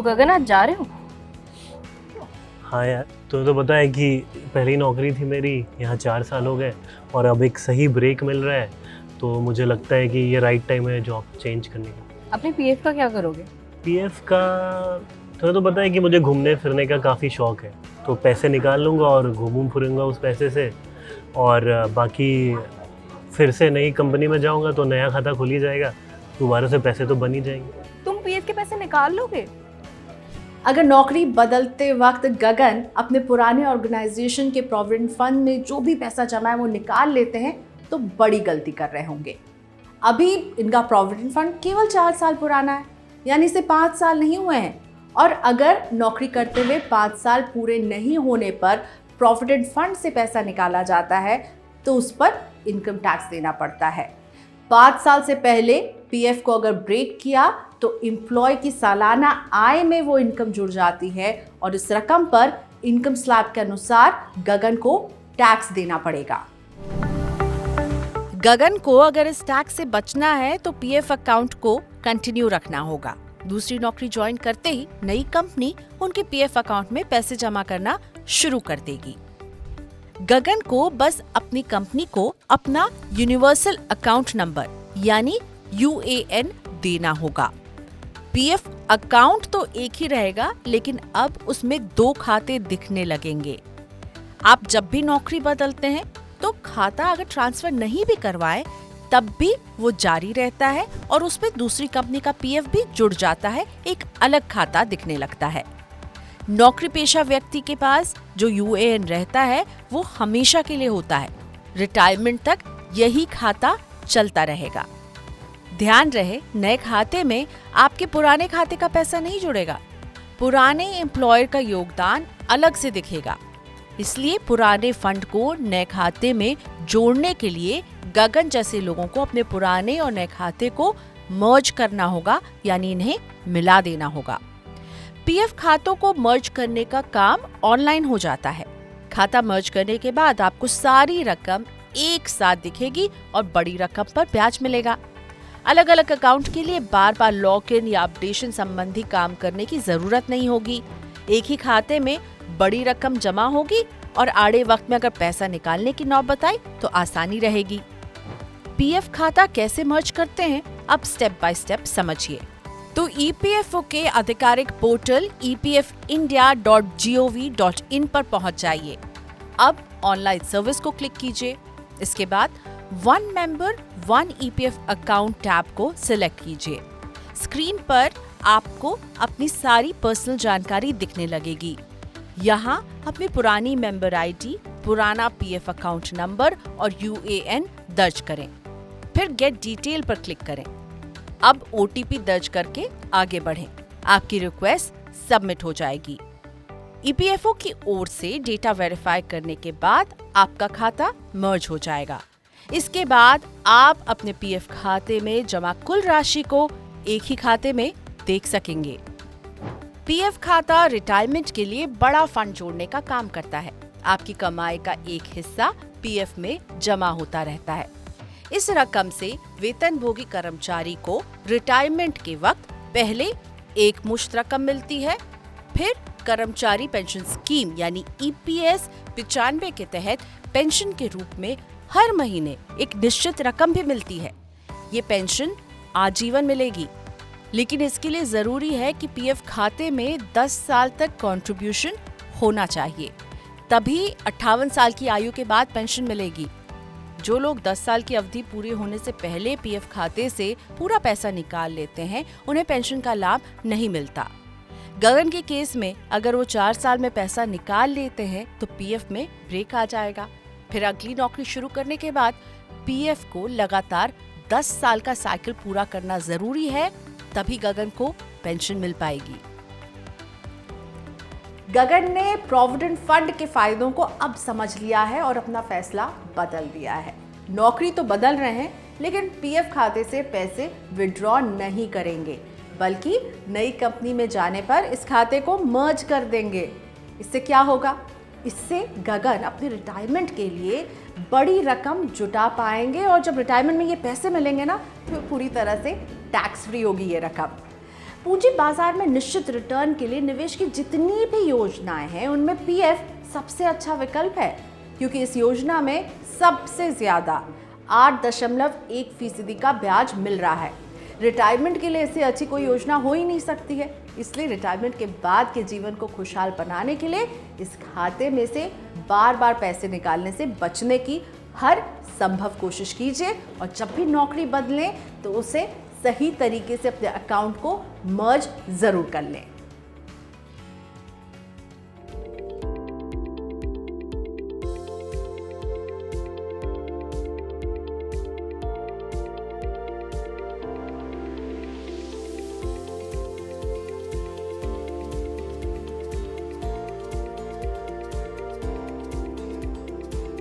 गगन आज जा रहे हो? हाँ यार, तुम्हें तो पता है कि पहली नौकरी थी मेरी, यहाँ 4 साल हो गए और अब एक सही ब्रेक मिल रहा है, तो मुझे लगता है कि ये राइट टाइम है जॉब चेंज करने का। अपने पीएफ का क्या करोगे? पीएफ का तुम्हें तो पता है कि मुझे घूमने फिरने का काफ़ी शौक है, तो पैसे निकाल लूँगा और घूमूं फिरूँगा उस पैसे से। और बाकी फिर से नई कंपनी में जाऊँगा तो नया खाता खुल ही जाएगा, दोबारा से पैसे तो बन ही जाएंगे। तुम पीएफ के पैसे निकाल लोगे? अगर नौकरी बदलते वक्त गगन अपने पुराने ऑर्गेनाइजेशन के प्रोविडेंट फंड में जो भी पैसा जमा है वो निकाल लेते हैं तो बड़ी गलती कर रहे होंगे। अभी इनका प्रोविडेंट फंड केवल 4 साल पुराना है, यानी इसे 5 साल नहीं हुए हैं। और अगर नौकरी करते हुए 5 साल पूरे नहीं होने पर प्रोविडेंट फंड से पैसा निकाला जाता है तो उस पर इनकम टैक्स देना पड़ता है। 5 साल से पहले पीएफ को अगर ब्रेक किया तो एम्प्लॉय की सालाना आय में वो इनकम जुड़ जाती है और इस रकम पर इनकम स्लैब के अनुसार गगन को टैक्स देना पड़ेगा। गगन को अगर इस टैक्स से बचना है तो पीएफ अकाउंट को कंटिन्यू रखना होगा। दूसरी नौकरी ज्वाइन करते ही नई कंपनी उनके पीएफ अकाउंट में पैसे जमा करना शुरू कर देगी। गगन को बस अपनी कंपनी को अपना यूनिवर्सल अकाउंट नंबर यानी यूएएन देना होगा। पीएफ अकाउंट तो एक ही रहेगा, लेकिन अब उसमें 2 खाते दिखने लगेंगे। आप जब भी नौकरी बदलते हैं तो खाता अगर ट्रांसफर नहीं भी करवाएं तब भी वो जारी रहता है और उसमें दूसरी कंपनी का पीएफ भी जुड़ जाता है, एक अलग खाता दिखने लगता है। नौकरी पेशा व्यक्ति के पास जो यूएएन रहता है वो हमेशा के लिए होता है, रिटायरमेंट तक यही खाता चलता रहेगा। ध्यान रहे, नए खाते में आपके पुराने खाते का पैसा नहीं जुड़ेगा, पुराने एम्प्लॉयर का योगदान अलग से दिखेगा। इसलिए पुराने फंड को नए खाते में जोड़ने के लिए गगन जैसे लोगों को अपने पुराने और नए खाते को मर्ज करना होगा, यानी इन्हें मिला देना होगा। पीएफ खातों को मर्ज करने का काम ऑनलाइन हो जाता है। खाता मर्ज करने के बाद आपको सारी रकम एक साथ दिखेगी और बड़ी रकम पर ब्याज मिलेगा। अलग अलग अकाउंट के लिए बार बार लॉग इन या अपडेशन संबंधी काम करने की जरूरत नहीं होगी। एक ही खाते में बड़ी रकम जमा होगी और आड़े वक्त में अगर पैसा निकालने की नौबत आई तो आसानी रहेगी। पीएफ खाता कैसे मर्ज करते हैं, अब स्टेप बाय स्टेप समझिए। तो ईपीएफओ के आधिकारिक पोर्टल epfindia.gov.in पर पहुंच जाइए। अब ऑनलाइन सर्विस को क्लिक कीजिए। इसके बाद one member one EPF account tab को सिलेक्ट कीजिए। स्क्रीन पर आपको अपनी सारी पर्सनल जानकारी दिखने लगेगी। यहाँ अपनी पुरानी मेंबर आईडी, पुराना पीएफ अकाउंट नंबर और यूएएन दर्ज करें। फिर गेट डिटेल पर क्लिक करें। अब ओटीपी दर्ज करके आगे बढ़ें। आपकी रिक्वेस्ट सबमिट हो जाएगी। ईपीएफओ की ओर से डेटा वेरीफाई करने के बाद आपका खाता मर्ज हो जाएगा। इसके बाद आप अपने पीएफ खाते में जमा कुल राशि को एक ही खाते में देख सकेंगे। पीएफ खाता रिटायरमेंट के लिए बड़ा फंड जोड़ने का काम करता है। आपकी कमाई का एक हिस्सा पीएफ में जमा होता रहता है। इस रकम से वेतनभोगी कर्मचारी को रिटायरमेंट के वक्त पहले एक मुश्त रकम मिलती है, फिर कर्मचारी पेंशन स्कीम यानी ईपीएस 95 के तहत पेंशन के रूप में हर महीने एक निश्चित रकम भी मिलती है। ये पेंशन आजीवन मिलेगी, लेकिन इसके लिए जरूरी है कि पीएफ खाते में 10 साल तक कंट्रीब्यूशन होना चाहिए, तभी 58 साल की आयु के बाद पेंशन मिलेगी। जो लोग 10 साल की अवधि पूरी होने से पहले पीएफ खाते से पूरा पैसा निकाल लेते हैं, उन्हें पेंशन का लाभ नहीं मिलता। गगन के केस में अगर वो 4 साल में पैसा निकाल लेते हैं तो पीएफ में ब्रेक आ जाएगा। फिर अगली नौकरी शुरू करने के बाद पीएफ को लगातार 10 साल का साइकिल पूरा करना जरूरी है, तभी गगन को पेंशन मिल पाएगी। गगन ने प्रोविडेंट फंड के फायदों को अब समझ लिया है और अपना फैसला बदल दिया है। नौकरी तो बदल रहे हैं, लेकिन पीएफ खाते से पैसे विड्रॉ नहीं करेंगे, बल्कि नई कंपनी में जाने पर इस खाते को मर्ज कर देंगे। इससे क्या होगा? इससे गगन अपने रिटायरमेंट के लिए बड़ी रकम जुटा पाएंगे और जब रिटायरमेंट में ये पैसे मिलेंगे ना, तो पूरी तरह से टैक्स फ्री होगी ये रकम। पूंजी बाजार में निश्चित रिटर्न के लिए निवेश की जितनी भी योजनाएं हैं उनमें पीएफ सबसे अच्छा विकल्प है, क्योंकि इस योजना में सबसे ज्यादा 8.1% का ब्याज मिल रहा है। रिटायरमेंट के लिए इससे अच्छी कोई योजना हो ही नहीं सकती है। इसलिए रिटायरमेंट के बाद के जीवन को खुशहाल बनाने के लिए इस खाते में से बार बार पैसे निकालने से बचने की हर संभव कोशिश कीजिए, और जब भी नौकरी बदलें तो उसे सही तरीके से अपने अकाउंट को मर्ज जरूर कर लें।